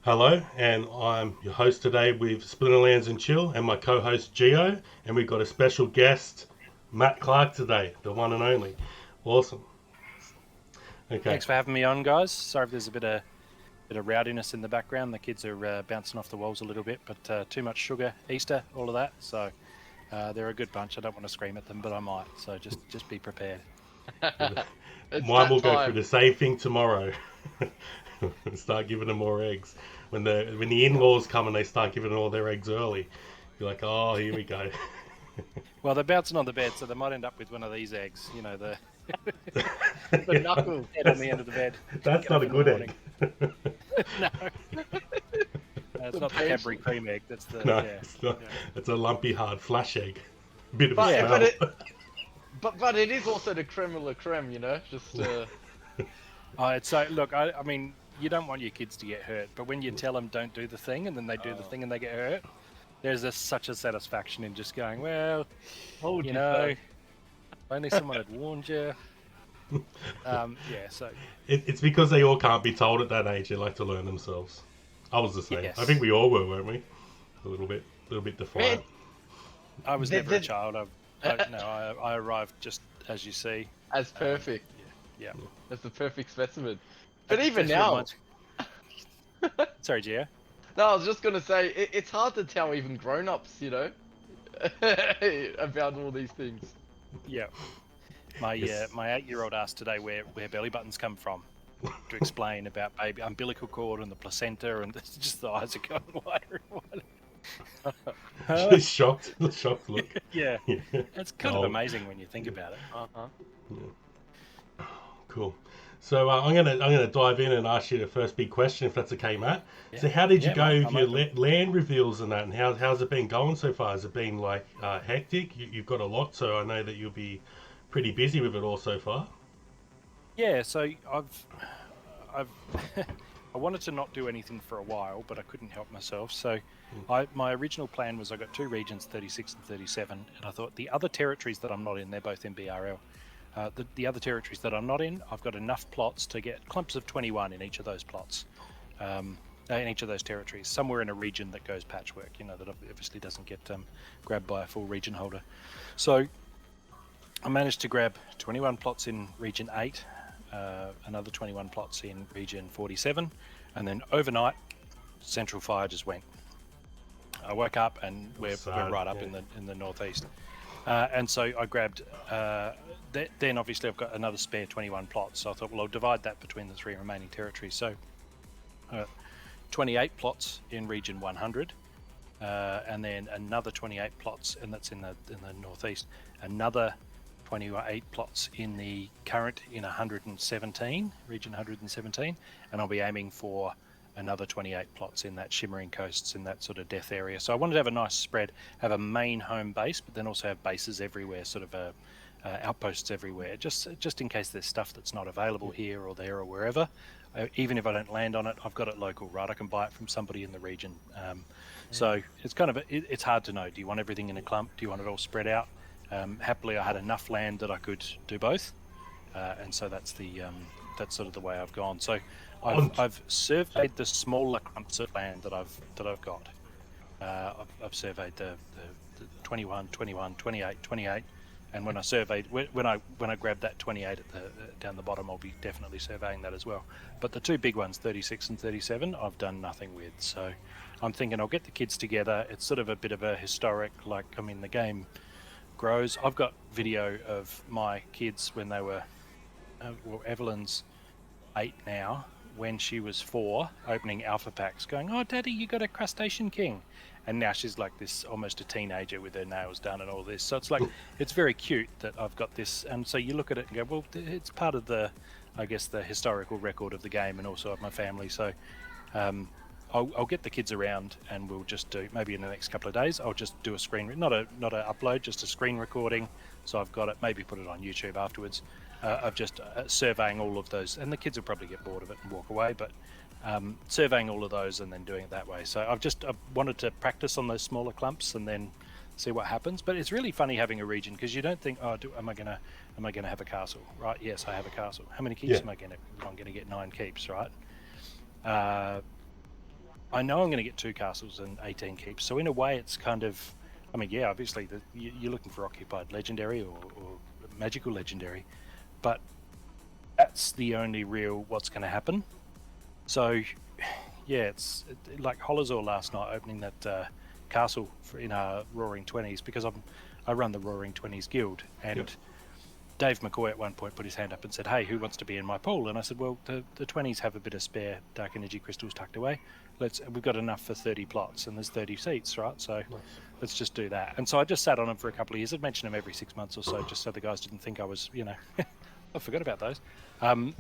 Hello, and I'm your host today with Splinterlands and Chill, and my co-host Geo, and we've got a special guest, MattClarke today, the one and only. Awesome. Okay. Thanks for having me on, guys. Sorry if there's a bit of rowdiness in the background. The kids are bouncing off the walls a little bit, but too much sugar, Easter, all of that. So they're a good bunch. I don't want to scream at them, but I might. So just be prepared. It's Mine that will go through time. the same thing tomorrow. Start giving them more eggs. When the Yeah. in-laws come and they start giving all their eggs early, you're like, oh, here we go. Well, they're bouncing on the bed, so they might end up with one of these eggs. You know, the The knuckles. head on the end of the bed. That's Get not up a in the good morning. egg. No, it's The not the Cadbury painful. cream egg. That's the No, yeah. it's not. Yeah. It's a lumpy, hard flash egg. Bit of a But Yeah. but smell. it but it is also the creme of la creme, you know. Just It's so look. I mean, you don't want your kids to get hurt, but when you tell them don't do the thing, and then they do the thing and they get hurt, there's such a satisfaction in just going, well, hold you yourself. know, if only someone had warned you. Yeah. So It's because they all can't be told at that age. They like to learn themselves. I was the same. I think yes, we all were, weren't we? A little bit Man, defiant. I was the, never a the, child. I arrived just as you see. as Um, perfect. yeah. As the perfect specimen. But even This now, reminds. Sorry, Gio. no, I was just gonna say it's hard to tell even grown-ups, you know, about all these things. Yeah. My Yes. my 8-year-old asked today where belly buttons come from to explain about baby umbilical cord and the placenta, and just the eyes are going wider and wider. Huh? Just shocked. Shocked look. Yeah. Yeah. It's kind of Oh, amazing when you think about it. Uh-huh. cool. So I'm gonna dive in and ask you the first big question, if that's okay, Matt. Yeah. So how did you Yeah, go mate. with I'm your open. land reveals and that, and how's it been going so far? Has it been like hectic? You've got a lot, so I know that you'll be pretty busy with it all so far. Yeah, so I've I wanted to not do anything for a while, but I couldn't help myself. So my original plan was I got two regions, 36 and 37, and I thought the other territories that I'm not in, they're both in BRL. The other territories that I'm not in, I've got enough plots to get clumps of 21 in each of those plots, in each of those territories, somewhere in a region that goes patchwork, you know, that obviously doesn't get grabbed by a full region holder. So I managed to grab 21 plots in region 8, another 21 plots in region 47, and then overnight, central fire just went. I woke up and we're Sad, right up yeah. in the northeast, and so I grabbed. Then obviously I've got another spare 21 plots, so I thought, well, I'll divide that between the three remaining territories. So, 28 plots in region 100, and then another 28 plots, and that's in the northeast. Another 28 plots in the current in 117 region 117, and I'll be aiming for another 28 plots in that shimmering coasts, in that sort of death area. So I wanted to have a nice spread, have a main home base, but then also have bases everywhere, sort of outposts everywhere, just in case there's stuff that's not available here or there or wherever. Even if I don't land on it, I've got it local, right? I can buy it from somebody in the region. So it's kind of it's hard to know. Do you want everything in a clump? Do you want it all spread out? Happily, I had enough land that I could do both, and so that's sort of the way I've gone. So On I've surveyed the smaller clumps of land that I've got. I've surveyed the 21, 21, 28, 28, and when I surveyed when I grabbed that 28 at the down the bottom, I'll be definitely surveying that as well. But the two big ones, 36 and 37, I've done nothing with. So I'm thinking I'll get the kids together. It's sort of a bit of a historic, like, I mean, the game grows. I've got video of my kids when they were, well, Evelyn's 8 now, when she was 4, opening alpha packs, going, "Oh, Daddy, you got a crustacean king," and now she's like this, almost a teenager with her nails done and all this. So it's like, it's very cute that I've got this, and so you look at it and go, well, it's part of the, I guess, the historical record of the game and also of my family. So I'll get the kids around and we'll just do, maybe in the next couple of days, I'll just do a screen, not a upload, just a screen recording. So I've got it, maybe put it on YouTube afterwards, of just surveying all of those. And the kids will probably get bored of it and walk away, but surveying all of those and then doing it that way. So I wanted to practice on those smaller clumps and then see what happens. But it's really funny having a region, because you don't think, oh, am I gonna have a castle? Right? Yes, I have a castle. How many keeps Yeah. am I gonna? I'm gonna get 9 keeps, right? Uh, I know I'm going to get 2 castles and 18 keeps. So in a way, it's kind of, I mean, yeah, obviously you're looking for occupied legendary or magical legendary, but that's the only real what's going to happen. So yeah, it's like Holazor last night opening that castle in our Roaring 20s, because I run the Roaring 20s guild, and Yep. Dave McCoy at one point put his hand up and said, "Hey, who wants to be in my pool?" And I said, "Well, the 20s have a bit of spare dark energy crystals tucked away. We've got enough for 30 plots, and there's 30 seats, right? So Nice. let's just do that." And so I just sat on them for a couple of years. I'd mention them every 6 months or so, just so the guys didn't think I was, I forgot about those. And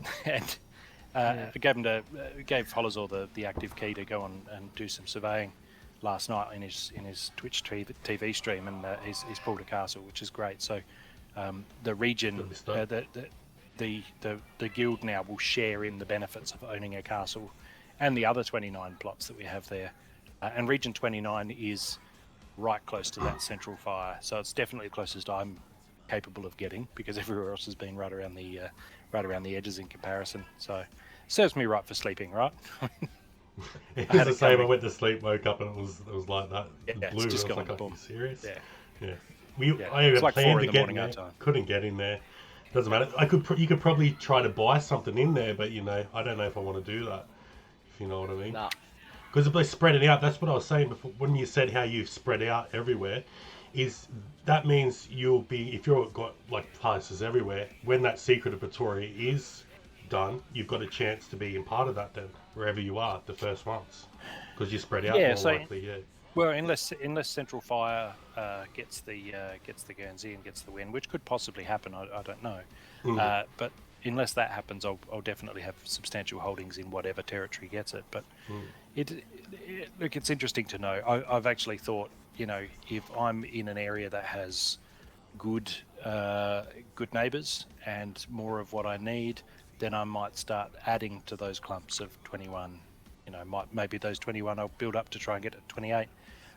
I gave Holazor the active key to go on and do some surveying last night in his Twitch TV stream, and he's pulled a castle, which is great. So the region, the guild now will share in the benefits of owning a castle, and the other 29 plots that we have there. And Region 29 is right close to that central fire, so it's definitely the closest I'm capable of getting, because everywhere else has been right around the edges in comparison. So serves me right for sleeping, right? It was the same. I went to sleep, woke up, and it was like that. Yeah, Blue. it's just I was gone. like, "Are you serious?" Yeah. I had It's like planned 4 to in the get morning in our there. time. Couldn't get in there. Doesn't matter. You could probably try to buy something in there, but I don't know if I want to do that. If you know what I mean. Nah. Because if they spread it out, that's what I was saying before. When you said how you've spread out everywhere, that means you'll be, if you've got like places everywhere, when that Secret of Pretoria is done, you've got a chance to be in part of that then, wherever you are the first months, because you spread out more likely. Yeah. Well, unless Central Fire gets the Guernsey and gets the win, which could possibly happen, I don't know. But unless that happens, I'll definitely have substantial holdings in whatever territory gets it. But look, it's interesting to know. I've actually thought, if I'm in an area that has good neighbours and more of what I need, then I might start adding to those clumps of 21. Maybe those 21 I'll build up to try and get to 28.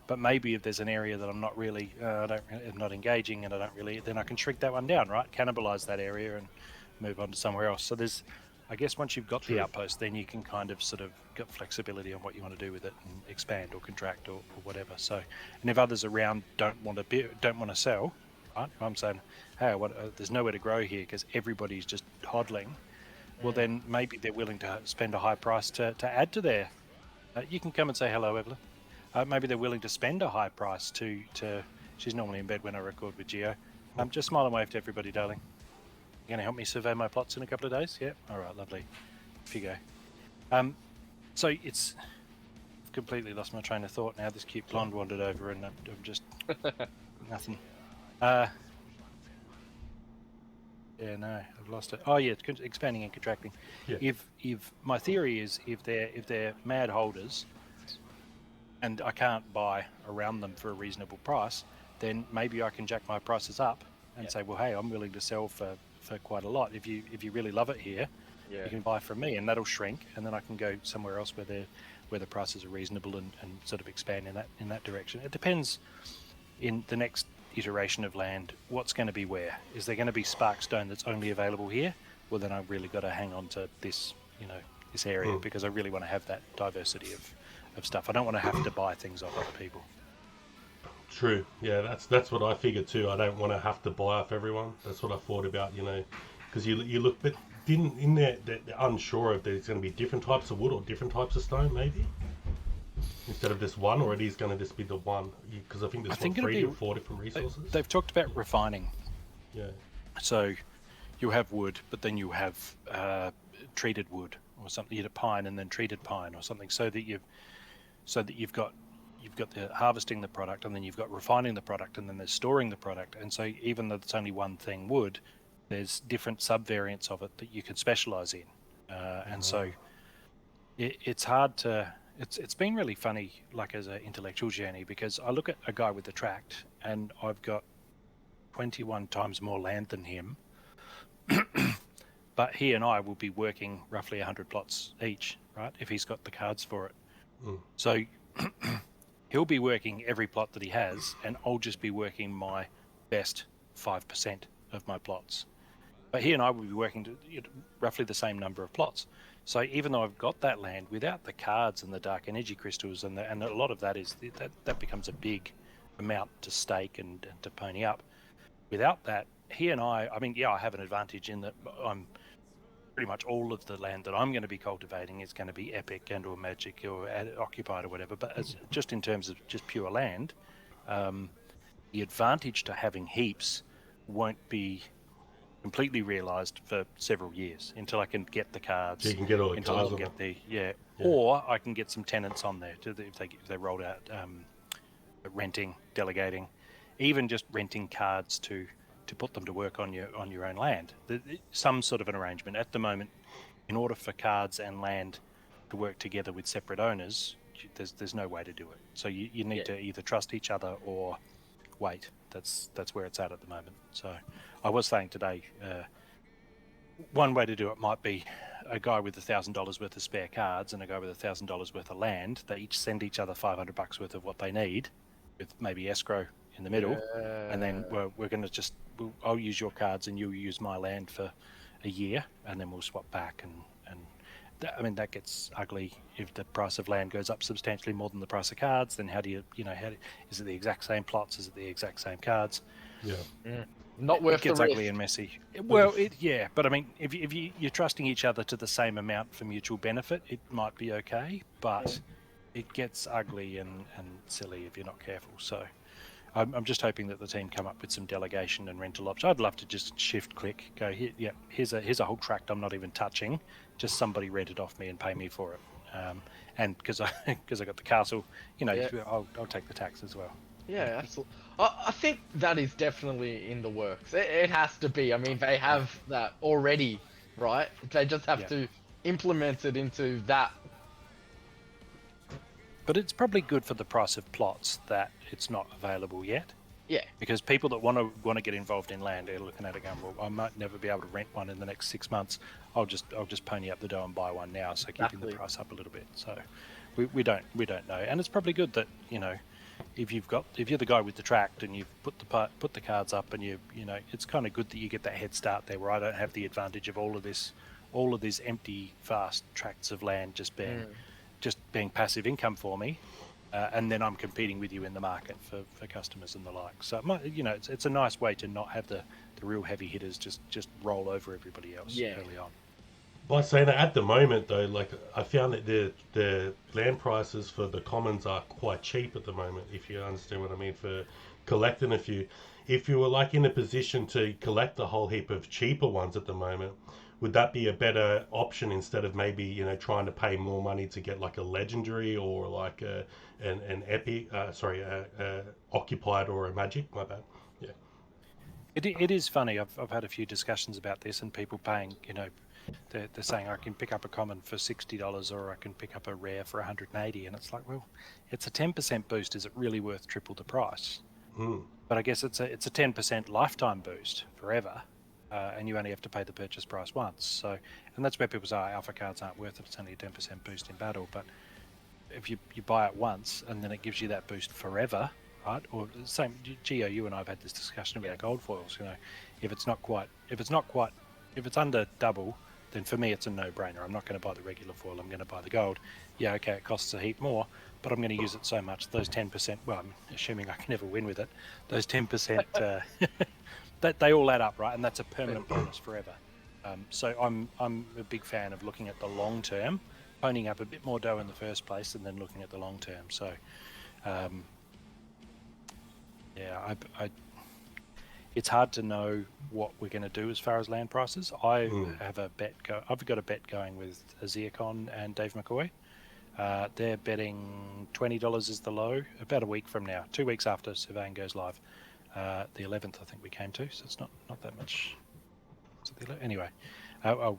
But maybe if there's an area that I'm not really, I'm not engaging, and then I can shrink that one down, right? Cannibalize that area and move on to somewhere else. So I guess once you've got the outpost, then you can kind of sort of get flexibility on what you want to do with it and expand or contract or whatever. So, and if others around don't want to sell, right? If I'm saying, hey, there's nowhere to grow here because everybody's just hodling. Well, then maybe they're willing to spend a high price to add to their. You can come and say hello, Evelyn. Maybe they're willing to spend a high price to. She's normally in bed when I record with Geo. Just smile and wave to everybody, darling. You going to help me survey my plots in a couple of days? Yeah. All right, lovely. Off you go. So it's completely lost my train of thought now. This cute blonde wandered over, and I'm just nothing. Yeah, no, I've lost it. Oh, yeah, it's expanding and contracting. Yeah. If my theory is if they're mad holders, and I can't buy around them for a reasonable price, then maybe I can jack my prices up and say, well, hey, I'm willing to sell for quite a lot. If you really love it here, you can buy from me, and that'll shrink, and then I can go somewhere else where the prices are reasonable and sort of expand in that direction. It depends in the next iteration of land what's going to be where. Is there going to be Sparkstone that's only available here? Well, then I've really got to hang on to this area because I really want to have that diversity of stuff. I don't want to have to buy things off other people. True. Yeah, that's what I figured too. I don't want to have to buy off everyone. That's what I thought about, because you look, but didn't in there they're unsure if there's going to be different types of wood or different types of stone, maybe instead of just one, or it is going to just be the one, because I think there's 3 or 4 different resources. They've talked about refining. Yeah. So you have wood, but then you have treated wood or something. You have pine and then treated pine or something, so that you've got the harvesting the product, and then you've got refining the product, and then there's storing the product. And so even though it's only one thing, wood, there's different subvariants of it that you can specialize in. And so it's hard to. It's been really funny, like as an intellectual journey, because I look at a guy with the tract, and I've got 21 times more land than him, but he and I will be working roughly 100 plots each, right? If he's got the cards for it. So he'll be working every plot that he has, and I'll just be working my best 5% of my plots. But he and I will be working roughly the same number of plots. So even though I've got that land without the cards and the dark energy crystals, and a lot of that is that becomes a big amount to stake and to pony up. Without that, he and I mean, yeah, I have an advantage in that I'm pretty much all of the land that I'm going to be cultivating is going to be epic and or magic or occupied or whatever. But just in terms of just pure land, the advantage to having heaps won't be completely realised for several years until I can get the cards. So you can get all the until cards I'll on get it. yeah, or I can get some tenants on there if they rolled out renting, delegating, even just renting cards to put them to work on your own land. Some sort of an arrangement. At the moment, in order for cards and land to work together with separate owners, there's no way to do it. So you need to either trust each other or wait. That's where it's at the moment. So I was saying today, one way to do it might be a guy with $1,000 worth of spare cards and a guy with $1,000 worth of land. They each send each other $500 worth of what they need, with maybe escrow in the middle, and then we're going to I'll use your cards and you'll use my land for a year, and then we'll swap back. I mean, that gets ugly if the price of land goes up substantially more than the price of cards. Then how do you is it the exact same plots? Is it the exact same cards? Yeah. Not worth It gets the risk. ugly and messy. Well, but I mean, if you're trusting each other to the same amount for mutual benefit, it might be okay, but it gets ugly and silly if you're not careful. So I'm just hoping that the team come up with some delegation and rental options. I'd love to just shift click, go here. Yeah, here's a whole tract I'm not even touching. Just somebody rent it off me and pay me for it. And because I got the castle, I'll take the tax as well. Yeah, absolutely. I think that is definitely in the works. It has to be. I mean, they have that already, right? They just have to implement it into that. But it's probably good for the price of plots that it's not available yet. Yeah. Because people that want to get involved in land are looking at it going, well, I might never be able to rent one in the next 6 months. I'll just pony up the dough and buy one now, so keeping the price up a little bit. So we don't know, and it's probably good that if you're the guy with the tract and you've put the cards up, and it's kind of good that you get that head start there, where I don't have the advantage of all of these empty vast tracts of land just being passive income for me. And then I'm competing with you in the market for customers and the like. So it's a nice way to not have the real heavy hitters just roll over everybody else early on. By saying that, at the moment though, like I found that the land prices for the commons are quite cheap at the moment. If you understand what I mean, for collecting a few, if you were like in a position to collect a whole heap of cheaper ones at the moment, would that be a better option instead of maybe trying to pay more money to get like a legendary or like an epic occupied or a magic? My bad. Yeah. It is funny. I've had a few discussions about this, and people paying they're saying I can pick up a common for $60 or I can pick up a rare for 180, and it's like, well, it's a 10% boost. Is it really worth triple the price? But I guess it's a 10% lifetime boost forever. And you only have to pay the purchase price once. So, and that's where people say alpha cards aren't worth it. It's only a 10% boost in battle. But if you buy it once and then it gives you that boost forever, right? Or the same, Gio, you and I have had this discussion about gold foils. If it's under double, then for me it's a no-brainer. I'm not going to buy the regular foil. I'm going to buy the gold. Yeah, okay, it costs a heap more, but I'm going to use it so much. Those 10%. Well, I'm assuming I can never win with it. Those 10%. They all add up, right? And that's a permanent bonus forever. So I'm a big fan of looking at the long term, ponying up a bit more dough in the first place, and then looking at the long term. So, it's hard to know what we're going to do as far as land prices. I have a bet. I've got a bet going with Aziacon and Dave McCoy. They're betting $20 is the low. About a week from now, 2 weeks after surveying goes live. The 11th, I think we came to, so it's not that much. Anyway, I'll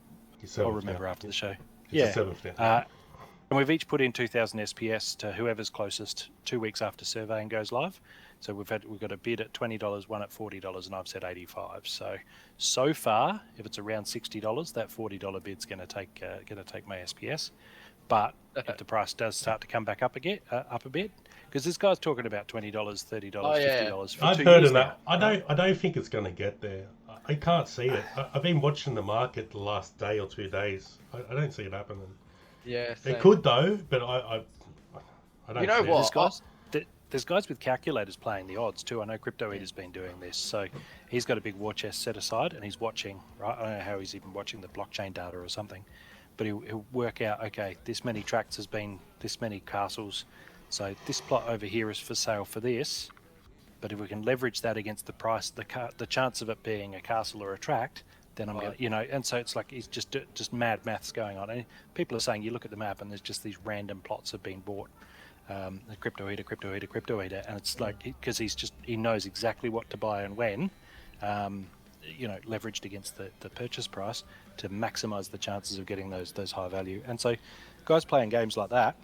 remember after the show. It's the 7th now. And we've each put in 2,000 SPS to whoever's closest 2 weeks after surveying goes live. So we've got a bid at $20, one at $40, and I've said 85. So far, if it's around $60, that $40 bid's going to take my SPS. But if the price does start to come back up a bit, because this guy's talking about $20, $30, $50 for I've 2 heard years of that. now. I don't think it's going to get there. I can't see it. I've been watching the market the last day or 2 days. I don't see it happening. Yeah, It same. could though, but I don't You know see what? There's guys, there's guys with calculators playing the odds too. I know Crypto Eater's been doing this, so he's got a big war chest set aside and he's watching. Right, I don't know how he's even watching the blockchain data or something, but he'll work out. Okay, this many tracts has been this many castles, so this plot over here is for sale for this. But if we can leverage that against the price, the chance of it being a castle or a tract, then I'm Right. going to, and so it's like it's just mad maths going on. And people are saying you look at the map and there's just these random plots have been bought. The crypto eater, and it's like because he knows exactly what to buy and when, leveraged against the purchase price to maximize the chances of getting those high value. And so, guys playing games like that,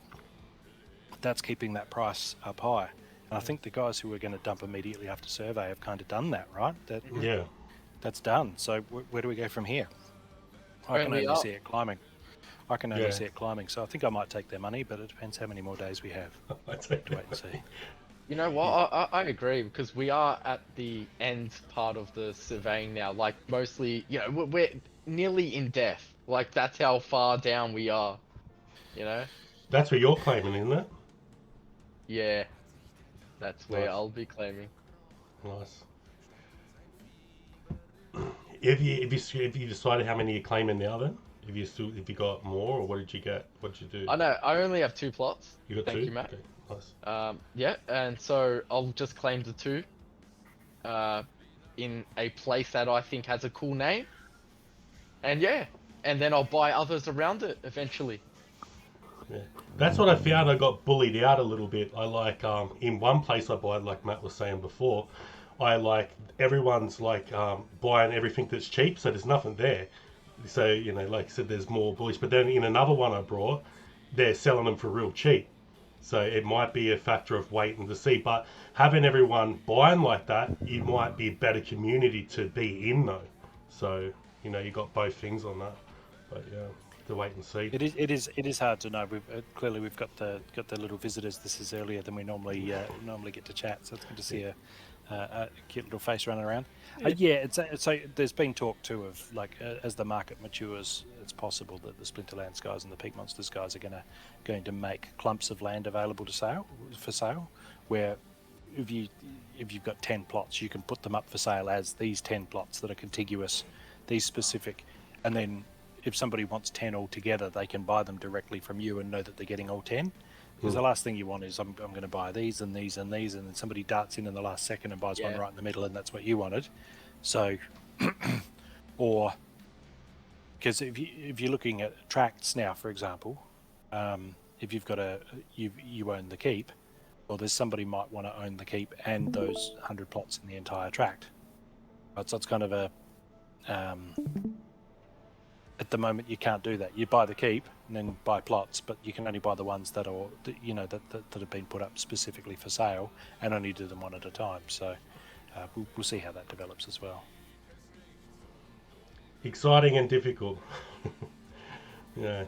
that's keeping that price up high. And I think the guys who are going to dump immediately after survey have kind of done that, right? Yeah. That's done. So where do we go from here? I can Only only up. see it climbing. See it climbing. So I think I might take their money, but it depends how many more days we have. I'd To wait and see. You know what? I agree because we are at the end part of the surveying now. Like mostly, we're nearly in death. Like that's how far down we are. You know? That's what you're claiming, isn't it? Yeah. That's where Nice. I'll be claiming. Nice. Have you decided how many you're claiming now? Then, if you got more, or what did you get? What did you do? I know. I only have 2 plots. You got Thank two. you, Matt. Okay, nice. Yeah, and so I'll just claim the 2. In a place that I think has a cool name. And yeah, and then I'll buy others around it eventually. Yeah. That's what I found. I got bullied out a little bit. I like in one place I buy, like Matt was saying before, I like everyone's like buying everything that's cheap, so there's nothing there. So like I said, there's more bullish. But then in another one I brought, they're selling them for real cheap. So it might be a factor of waiting to see. But having everyone buying like that, it might be a better community to be in though. So you got both things on that. But yeah. To wait and see. It is hard to know. We've got the little visitors. This is earlier than we normally get to chat, so it's good to see a cute little face running around. So there's been talk too of like as the market matures, it's possible that the Splinterlands guys and the Peak Monsters guys are going to make clumps of land available for sale, where if you've got 10 plots, you can put them up for sale as these 10 plots that are contiguous, these specific, and then if somebody wants 10 altogether, they can buy them directly from you and know that they're getting all 10. Because the last thing you want is I'm going to buy these and these and these, and then somebody darts in the last second and buys one right in the middle, and that's what you wanted. So, or because if you're looking at tracts now, for example, if you've got you own the keep, well, there's somebody might want to own the keep and those 100 plots in the entire tract. Right, so it's kind of a at the moment, you can't do that. You buy the keep and then buy plots, but you can only buy the ones that are, that have been put up specifically for sale, and only do them one at a time. So we'll see how that develops as well. Exciting and difficult. Yeah,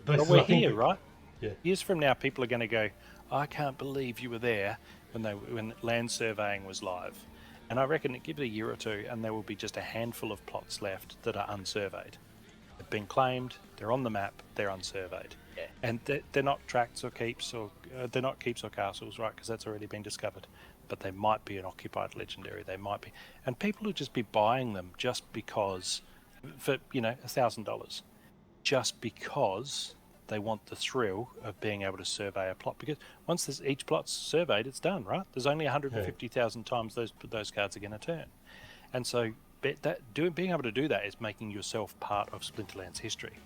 But we're here, right? Yeah. Years from now, people are going to go, I can't believe you were there when land surveying was live. And I reckon give it a year or two, and there will be just a handful of plots left that are unsurveyed. They've been claimed, they're on the map, they're unsurveyed. Yeah. And they're not tracts or keeps, or they're not keeps or castles, right? Because that's already been discovered. But they might be an occupied legendary. They might be, and people will just be buying them just because, for $1,000, just because they want the thrill of being able to survey a plot. Because once each plot's surveyed, it's done, right? There's only 150,000 times those cards are going to turn, and so being able to do that is making yourself part of Splinterlands history.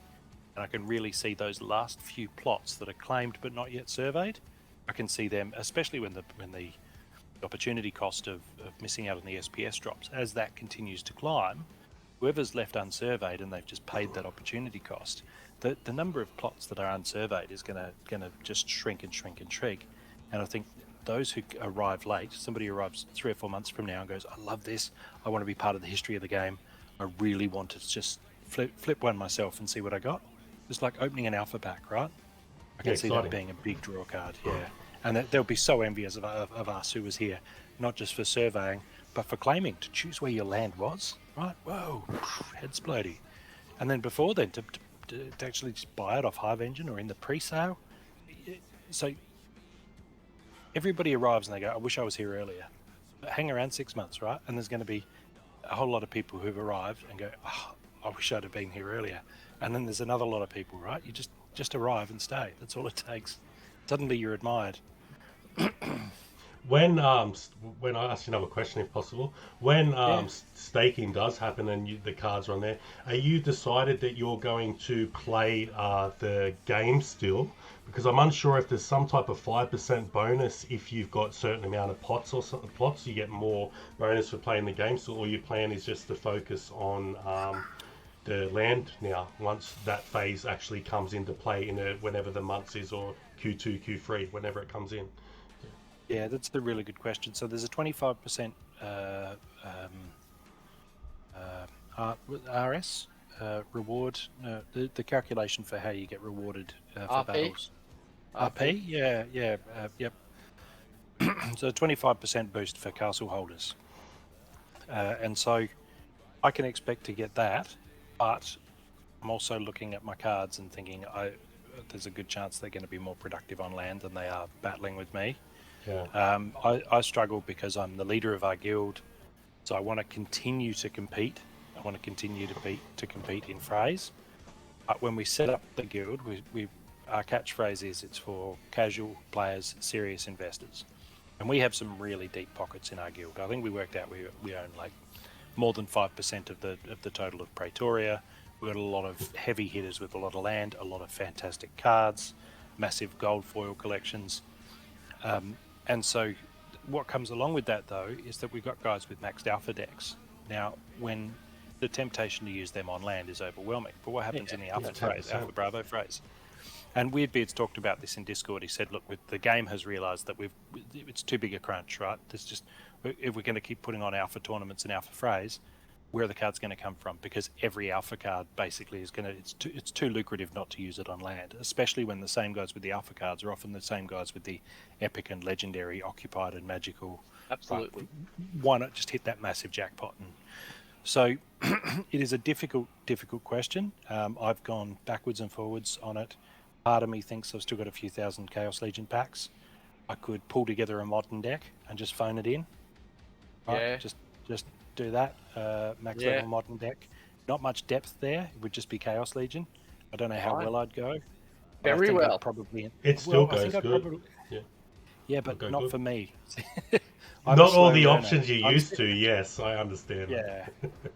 And I can really see those last few plots that are claimed but not yet surveyed. I can see them, especially when the opportunity cost of missing out on the SPS drops, as that continues to climb. Whoever's left unsurveyed and they've just paid that opportunity cost, the number of plots that are unsurveyed is going to just shrink and shrink and shrink. And I think those who arrive late, somebody arrives 3 or 4 months from now and goes, I love this, I want to be part of the history of the game, I really want to just flip one myself and see what I got. It's like opening an alpha pack, right? I can see that being a big draw card, yeah. And they'll be so envious of us who was here, not just for surveying, but for claiming, to choose where your land was. right? Whoa, head splody. And then before then, to actually just buy it off Hive Engine or in the pre-sale. So everybody arrives and they go, I wish I was here earlier. But hang around 6 months, right? And there's going to be a whole lot of people who've arrived and go, oh, I wish I'd have been here earlier. And then there's another lot of people, right? You just arrive and stay. That's all it takes. Suddenly you're admired. When I ask you another question, if possible, when Yeah. staking does happen and the cards are on there, are you decided that you're going to play the game still? Because I'm unsure if there's some type of 5% bonus if you've got certain amount of pots or something. Pots, you get more bonus for playing the game still, or your plan is just to focus on the land now. Once that phase actually comes into play in whenever the months is, or Q2, Q3, whenever it comes in. Yeah, that's a really good question. So there's a 25% RS reward. The calculation for how you get rewarded for RP? battles. RP? Yeah, yep. So 25% boost for castle holders. And so I can expect to get that, but I'm also looking at my cards and thinking there's a good chance they're going to be more productive on land than they are battling with me. Yeah. I struggle because I'm the leader of our guild, so I want to continue to compete. I want to continue to compete in phrase. But when we set up the guild, our catchphrase is it's for casual players, serious investors, and we have some really deep pockets in our guild. I think we worked out we own like more than 5% of the total of Pretoria. We've got a lot of heavy hitters with a lot of land, a lot of fantastic cards, massive gold foil collections. And so what comes along with that, though, is that we've got guys with maxed alpha decks. Now, when the temptation to use them on land is overwhelming, but what happens in the alpha phrase, 10%. alpha bravo phrase? And Weirdbeard's talked about this in Discord. He said, look, the game has realised that it's too big a crunch, right? There's just, if we're going to keep putting on alpha tournaments and alpha phrase, where are the cards going to come from? Because every alpha card basically is going to, it's too lucrative not to use it on land, especially when the same guys with the alpha cards are often the same guys with the epic and legendary, occupied and magical. Absolutely. Why not just hit that massive jackpot? And so it is a difficult question. I've gone backwards and forwards on it. Part of me thinks I've still got a few thousand Chaos Legion packs. I could pull together a modern deck and just phone it in. Right? Yeah. Just do that. Max level modern deck. Not much depth there. It would just be Chaos Legion. I don't know how well I'd go. Very well. Probably. It still I think goes I'd good. probably, Yeah. yeah, but Go not good. for me. Not all the options you used to. Yes, I understand. Yeah,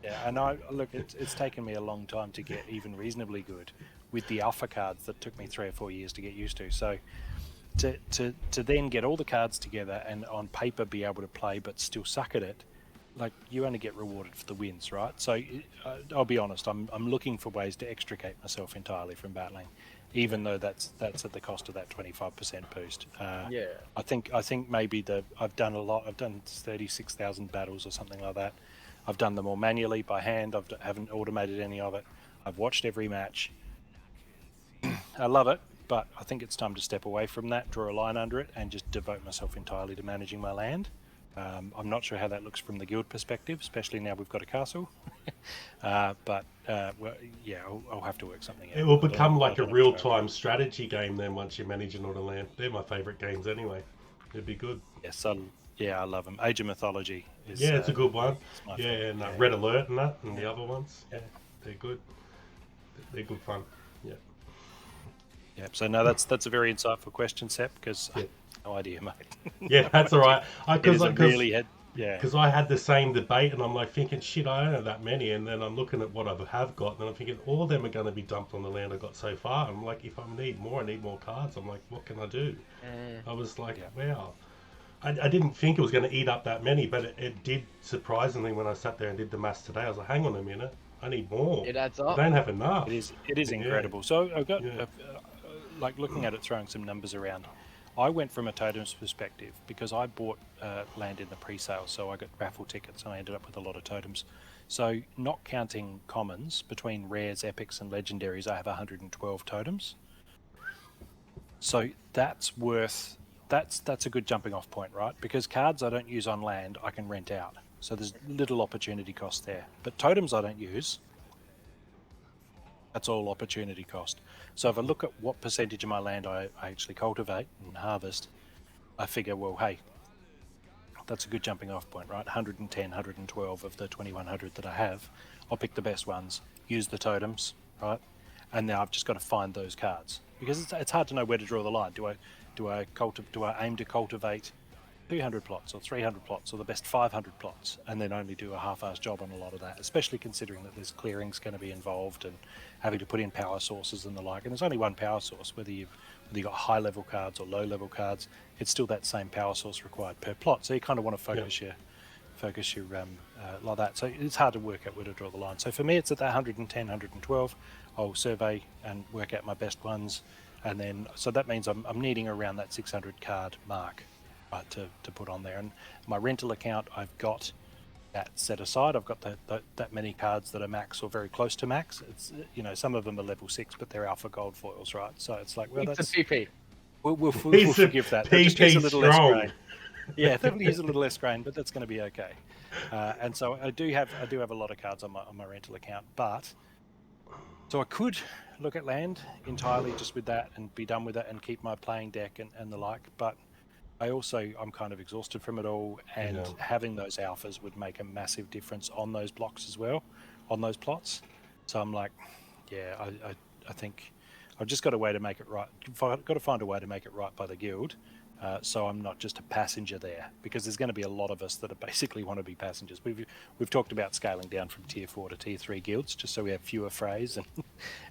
yeah, and look, it's taken me a long time to get even reasonably good with the alpha cards that took me 3 or 4 years to get used to. So to then get all the cards together and on paper be able to play but still suck at it, like you only get rewarded for the wins, right? So I'll be honest, I'm looking for ways to extricate myself entirely from battling, even though that's at the cost of that 25% boost. Yeah. I think maybe I've done a lot. I've done 36,000 battles or something like that. I've done them all manually by hand. Haven't automated any of it. I've watched every match. I love it, but I think it's time to step away from that, draw a line under it, and just devote myself entirely to managing my land. I'm not sure how that looks from the guild perspective, especially now we've got a castle. But yeah, I'll have to work something out. It will become like a real-time strategy game then once you're managing all the land. They're my favourite games anyway. It'd be good. Yes, I love them. Age of Mythology is. Yeah, it's a good one. my Yeah, favourite. and Red Alert and that, and the other ones. Yeah, they're good. They're good fun. Yeah. Yeah. So no, that's a very insightful question, Sep, because Yeah. no idea, mate. Yeah, that's all right. Because I had the same debate, and I'm like thinking, shit, I don't know that many, and then I'm looking at what I have got, and I'm thinking all of them are going to be dumped on the land I got so far. I'm like, if I need more cards. I'm like, what can I do? I was like, wow. I didn't think it was going to eat up that many, but it did surprisingly when I sat there and did the maths today. I was like, hang on a minute, I need more. It adds I up. don't have enough. It is incredible. So I've got like looking at it, throwing some numbers around. I went from a totems perspective because I bought land in the pre-sale, so I got raffle tickets and I ended up with a lot of totems. So not counting commons, between rares, epics and legendaries, I have 112 totems. So that's a good jumping off point, right? Because cards I don't use on land, I can rent out. So there's little opportunity cost there. But totems I don't use. That's all opportunity cost. So if I look at what percentage of my land I actually cultivate and harvest, I figure, well, hey, that's a good jumping off point, right? 110, 112 of the 2100 that I have. I'll pick the best ones, use the totems, right? And now I've just got to find those cards, because it's hard to know where to draw the line. Do I aim to cultivate 200 plots or 300 plots or the best 500 plots, and then only do a half-assed job on a lot of that, especially considering that there's clearings going to be involved and having to put in power sources and the like. And there's only one power source, whether you've got high-level cards or low-level cards, it's still that same power source required per plot. So you kind of want to focus your like that. So it's hard to work out where to draw the line. So for me, it's at that 110, 112. I'll survey and work out my best ones, and then so that means I'm needing around that 600 card mark. To put on there. And my rental account, I've got that set aside. I've got that many cards that are max or very close to max. It's, you know, some of them are level 6, but they're alpha gold foils, right? So it's like, well, It's that's a PP. we'll forgive that. They'll just use a little less grain. Yeah, they'll use a little less grain, but that's going to be okay. And so I do have a lot of cards on my rental account, but so I could look at land entirely just with that and be done with it and keep my playing deck and the like, but I'm kind of exhausted from it all, and having those alphas would make a massive difference on those blocks as well, on those plots. So I'm like, yeah, I think I've just got a way to make it right. I've got to find a way to make it right by the guild, so I'm not just a passenger there, because there's going to be a lot of us that basically want to be passengers. We've talked about scaling down from tier 4 to tier 3 guilds, just so we have fewer frays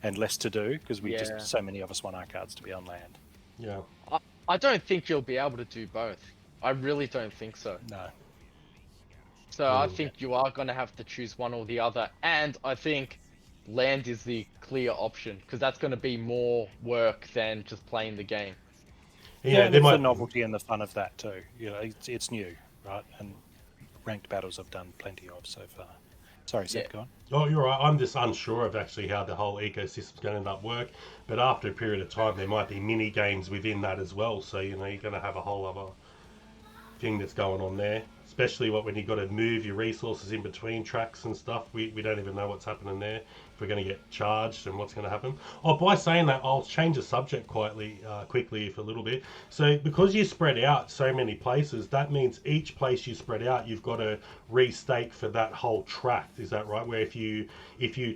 and less to do, because just so many of us want our cards to be on land. Yeah. I don't think you'll be able to do both. I really don't think so. No. So I think you are going to have to choose one or the other. And I think land is the clear option, because that's going to be more work than just playing the game. Yeah, there's the novelty and the fun of that too. You know, it's new, right? And ranked battles I've done plenty of so far. Sorry, Seth, go on. Oh, you're right. I'm just unsure of actually how the whole ecosystem's going to end up work. But after a period of time, there might be mini games within that as well. So, you know, you're going to have a whole other thing that's going on there. Especially when you've got to move your resources in between tracks and stuff. We don't even know what's happening there. If we're going to get charged and what's going to happen. Oh, by saying that, I'll change the subject quickly for a little bit. So because you spread out so many places, that means each place you spread out, you've got to restake for that whole track. Is that right? Where if you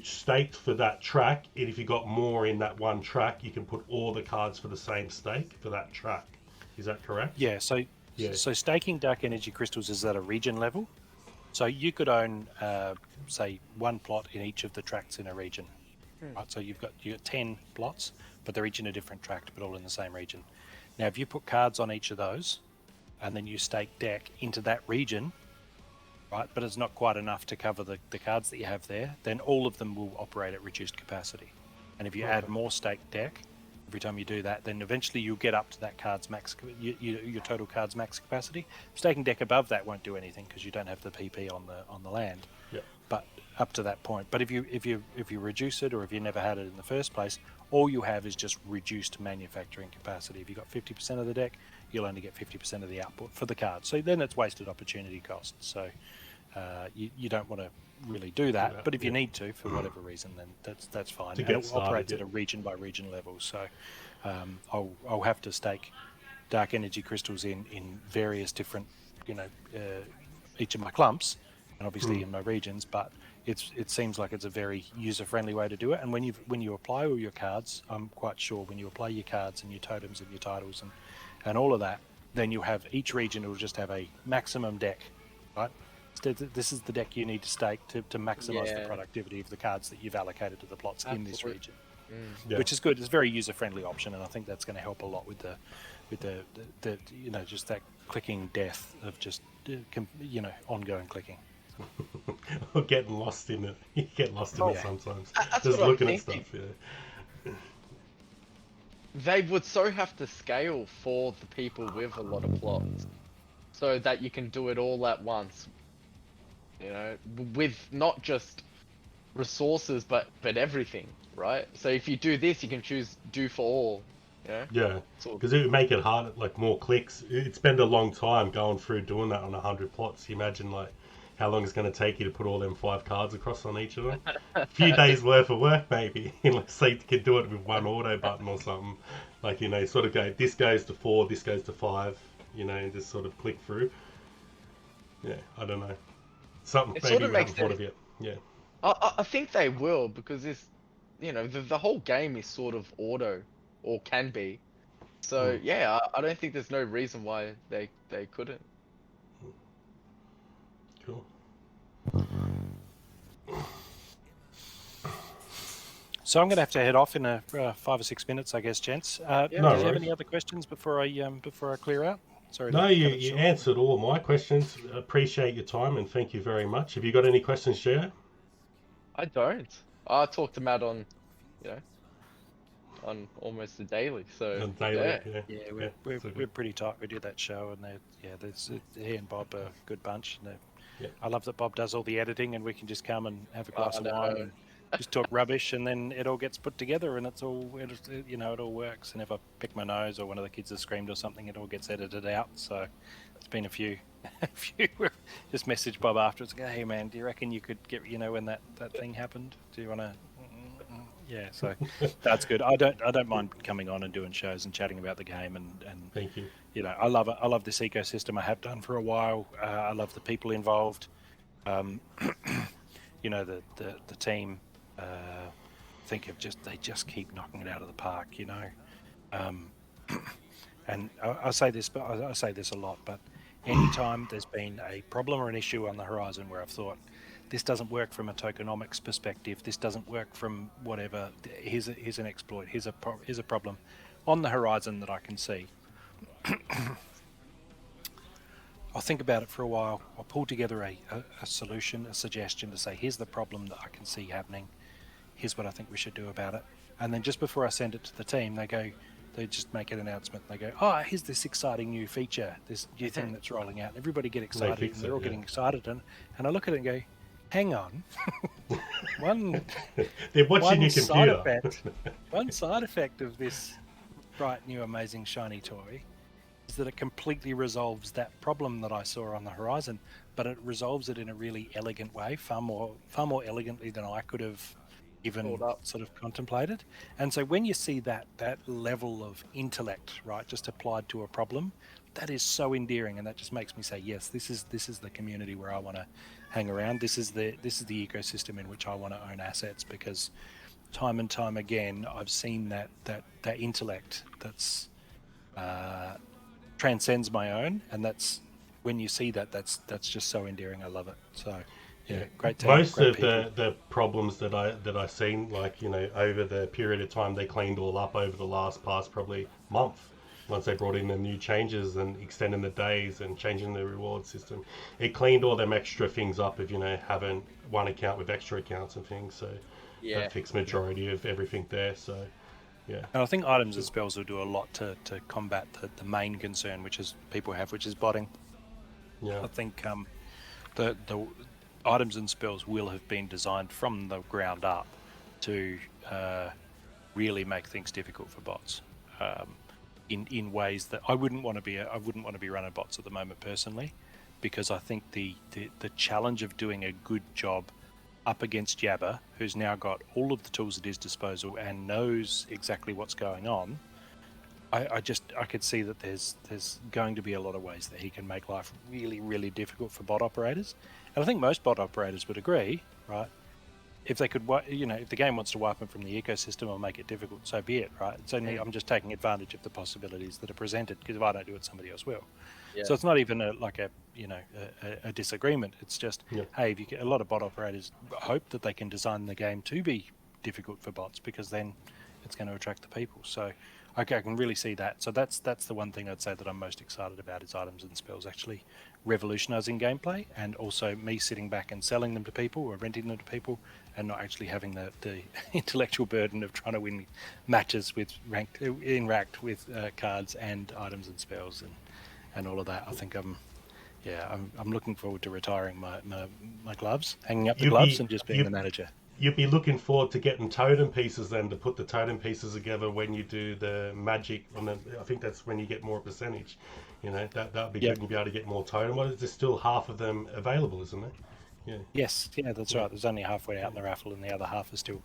staked for that track, and if you got more in that one track, you can put all the cards for the same stake for that track. Is that correct? Yeah. So staking dark energy crystals is at a region level. So you could own, say, one plot in each of the tracts in a region. Right? So you've got 10 plots, but they're each in a different tract, but all in the same region. Now, if you put cards on each of those, and then you stake deck into that region, right, but it's not quite enough to cover the cards that you have there, then all of them will operate at reduced capacity. And if you add more stake deck, every time you do that, then eventually you'll get up to that card's max, your total card's max capacity. Staking deck above that won't do anything because you don't have the PP on the land. Yep. But up to that point. But if you reduce it, or if you never had it in the first place, all you have is just reduced manufacturing capacity. If you've got 50% of the deck, you'll only get 50% of the output for the card. So then it's wasted opportunity cost. So you don't want to really do that, but if you need to for whatever reason, then that's fine. And it operates at a region by region level. So I'll have to stake dark energy crystals in various different, each of my clumps, and obviously in my regions. But it seems like it's a very user friendly way to do it. And when you apply all your cards, I'm quite sure when you apply your cards and your totems and your titles and all of that, then you have each region will just have a maximum deck, right? This is the deck you need to stake to maximize the productivity of the cards that you've allocated to the plots in this region, which is good. It's a very user-friendly option, and I think that's going to help a lot with the just that clicking death of just ongoing clicking. Or getting lost in it. You get lost in it sometimes. That's just what looking I'm at stuff. thinking. Yeah. They would so have to scale for the people with a lot of plots, so that you can do it all at once. With not just resources, but everything, right? So if you do this, you can do for all. Yeah, because it would make it harder, like more clicks. It'd spend a long time going through doing that on 100 plots. You imagine like how long it's going to take you to put all them 5 cards across on each of them. A few days worth of work, maybe. Let's say you can do it with one auto button or something. Like, sort of go, this goes to 4, this goes to 5, and just sort of click through. Yeah, I don't know. Something It maybe sort of we haven't makes thought sense. of yet. Yeah. I think they will because this, the whole game is sort of auto or can be. So Mm. yeah, I don't think there's no reason why they couldn't. Cool. So I'm going to have to head off in a 5 or 6 minutes, I guess, gents. Yeah, Did No you have worries. any other questions before I clear out? Sorry No, to you, cut it you short. answered all my questions. Appreciate your time and thank you very much. Have you got any questions, Gio? I don't. I talk to Matt on, you know, on almost a daily. So Daily, yeah, yeah. Yeah, Yeah, we're so good. we're pretty tight. We do that show, and he and Bob are a good bunch. And Yeah. I love that Bob does all the editing, and we can just come and have a glass I of know. wine and just talk rubbish, and then it all gets put together, and it all works. And if I pick my nose or one of the kids has screamed or something, it all gets edited out. So it's been a few just message Bob afterwards. Go, hey man, do you reckon you could get when that thing happened? Do you want to? Yeah, so that's good. I don't mind coming on and doing shows and chatting about the game and Thank you. I love it. I love this ecosystem. I have done for a while. I love the people involved. The team. They just keep knocking it out of the park. And I say this, but I say this a lot. But anytime there's been a problem or an issue on the horizon where I've thought this doesn't work from a tokenomics perspective, this doesn't work from whatever. Here's an exploit. Here's a problem on the horizon that I can see. I'll think about it for a while. I'll pull together a solution, a suggestion to say, here's the problem that I can see happening. Here's what I think we should do about it. And then just before I send it to the team, they just make an announcement. They go, oh, here's this exciting new feature, this new thing that's rolling out. And everybody get excited, and they're all getting excited. And I look at it and go, hang on. They're watching your side computer. effect, one side effect of this bright, new, amazing, shiny toy is that it completely resolves that problem that I saw on the horizon, but it resolves it in a really elegant way, far more elegantly than I could have even sort of contemplated. And so when you see that level of intellect, right, just applied to a problem, that is so endearing, and that just makes me say, yes, this is the community where I want to hang around. This is the ecosystem in which I want to own assets, because time and time again I've seen that intellect that's transcends my own, and that's when you see that's just so endearing. I love it. So yeah, great team. Most great of the problems that I seen, like over the period of time they cleaned all up over the past probably month, once they brought in the new changes and extending the days and changing the reward system, it cleaned all them extra things up of having one account with extra accounts and things. So that fixed majority of everything there. So yeah. And I think items and spells will do a lot to combat the main concern, which is people have, which is botting. Yeah. I think the items and spells will have been designed from the ground up to really make things difficult for bots. In ways that I wouldn't want to be running bots at the moment personally, because I think the challenge of doing a good job up against Jabba, who's now got all of the tools at his disposal and knows exactly what's going on, I could see that there's going to be a lot of ways that he can make life really, really difficult for bot operators. And I think most bot operators would agree, right? If they could, if the game wants to wipe them from the ecosystem or make it difficult, so be it, right? It's only I'm just taking advantage of the possibilities that are presented, because if I don't do it, somebody else will. Yeah. So it's not even a disagreement. It's just, hey, if you get a lot of bot operators hope that they can design the game to be difficult for bots, because then it's going to attract the people. So I can really see that. So that's the one thing I'd say that I'm most excited about, is items and spells actually revolutionizing gameplay, and also me sitting back and selling them to people or renting them to people, and not actually having the intellectual burden of trying to win matches with interact with cards and items and spells and all of that. I think I'm looking forward to retiring my gloves, hanging up the gloves, and just being the manager. you'd be looking forward to getting totem pieces then to put the totem pieces together when you do the magic. I think that's when you get more percentage. That'd be good. And you'd be able to get more totem. Well, there's still half of them available, isn't there? Yeah. Yes, that's right. There's only halfway out in the raffle, and the other half is still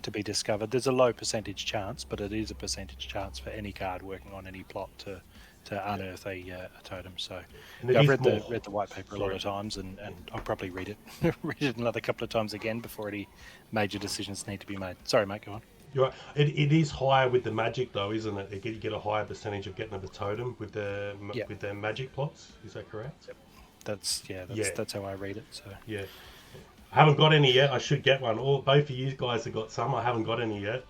to be discovered. There's a low percentage chance, but it is a percentage chance for any card working on any plot to unearth a totem. So I've read the white paper a lot of times, and I'll probably read it another couple of times again before any major decisions need to be made. Sorry, mate, go on. You're right. It is higher with the magic though, isn't it? You get a higher percentage of getting of a totem with the magic plots. Is that correct? Yep. That's how I read it. So yeah, I haven't got any yet. I should get one. Or both of you guys have got some. I haven't got any yet.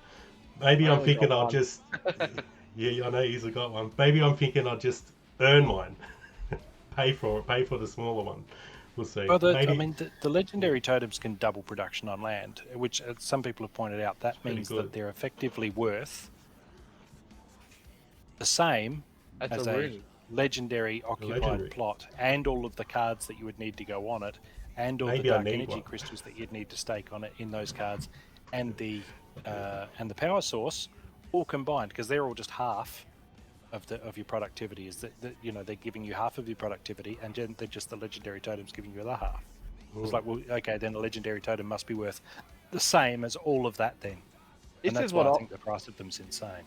Maybe I'm thinking I'll just. Yeah, I know he's got one. Maybe I'm thinking I'll just earn mine, pay for the smaller one. We'll see. Well, the legendary totems can double production on land, which some people have pointed out. That means that they're effectively worth the same as a legendary occupied plot, and all of the cards that you would need to go on it, and all the dark energy crystals that you'd need to stake on it in those cards, and the power source, all combined, because they're all just half of your productivity. Is that they're giving you half of your productivity, and then they're just the legendary totems giving you the other half. It's like, well, okay, then a legendary totem must be worth the same as all of that then. And that's why I think the price of them's insane.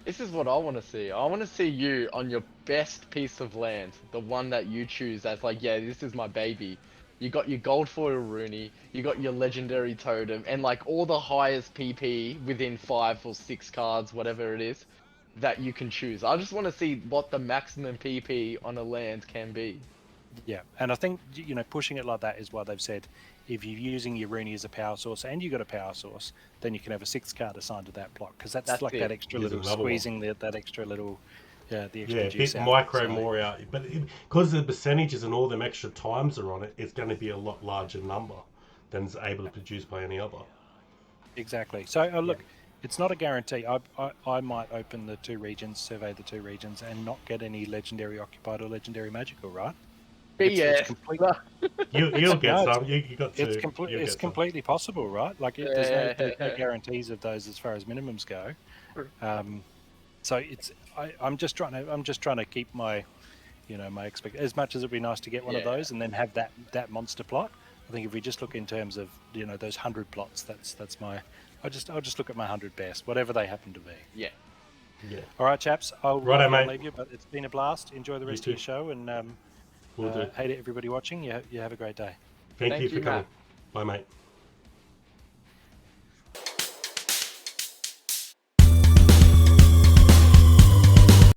This is what I want to see. I want to see you on your best piece of land, the one that you choose as like, yeah, this is my baby. You got your gold foil Rooney, you got your legendary totem, and like all the highest PP within 5 or 6 cards, whatever it is, that you can choose. I just want to see what the maximum PP on a land can be. Yeah, and I think pushing it like that is why they've said if you're using your Rooney as a power source and you got a power source, then you can have a 6th card assigned to that block, because that's like that extra little squeezing that extra little the extra juice bit out. micro more out, but because the percentages and all them extra times are on it, it's going to be a lot larger number than it's able to produce by any other. Exactly. So look, it's not a guarantee. I might open the 2 regions, survey the 2 regions, and not get any legendary occupied or legendary magical, right? It's You'll get some. You got to. It's completely possible, right? Like there's no guarantees of those as far as minimums go. So I'm just trying to keep my, my expect. As much as it'd be nice to get one of those and then have that monster plot. I think if we just look in terms of those 100 plots, that's my. I'll just look at my 100 best, whatever they happen to be. Yeah. All right, chaps. I'll leave you, but it's been a blast. Enjoy the rest of your show, and hey to everybody watching. You have a great day. Thank you for coming. Matt. Bye, mate.